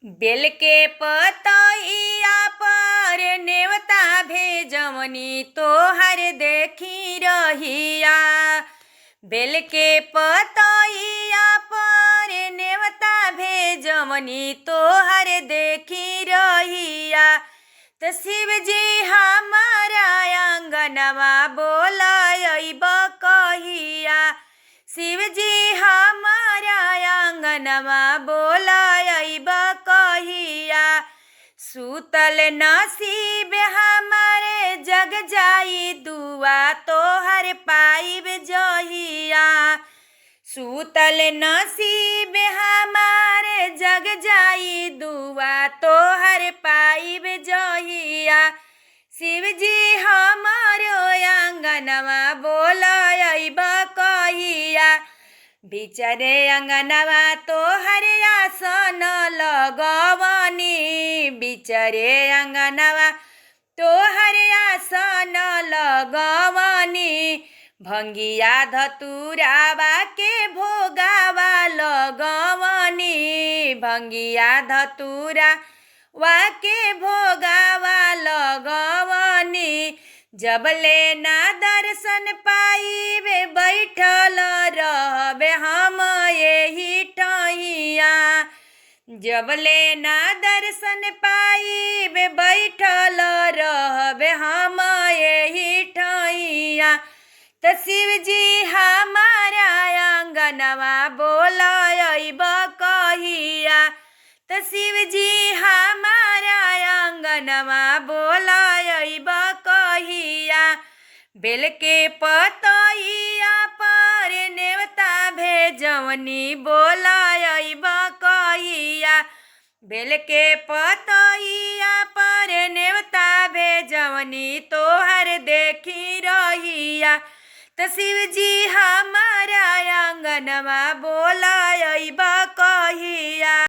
बेल के पतइया पर नेवता भेजवनी तोहर देखी रहिया। बेल के पतइया पर नेवता भेजवनी तोहर देखी रहिया। त शिव जी हमारा आंगनवा बोलाइब कहिया। शिव जी हमारा आंगनवा बोलाइब कहिया। सूतल नसीब हमारे जग जाई दुआ तोहर पाइब जहिया। सूतल नसीब हमारे जग जाई दुआ तोहर पाइब जहिया। शिव जी हमारो आंगनवा बोलाइब कहिया। बिचरे अंगनवा तोहर आसन लगवनी। बिचरे अंगनवा तोहर आसन लगवनी। भंगिया धतुरावा के भोगावा लगवनी। भंगिया धतुरावा के भोगावा लगवनी। जबले ना दर्शन पाइबे बैठल रहबे हम यही ठहिया। जबले ना दर्शन पाइबे बैठल रहबे हम यही ठहिया। त शिव जी हमारा आंगनवा बोलाइब कहिया। त शिव जी हमारा आंगनवा बोलाइब कहिया। बेल के पतइया पर नेवता भेजवनी बोलाइब कहिया। बेल के पतइया पर नेवता भेजवनी तोहर देखी रहिया। त शिव जी हमारा आंगनवा बोला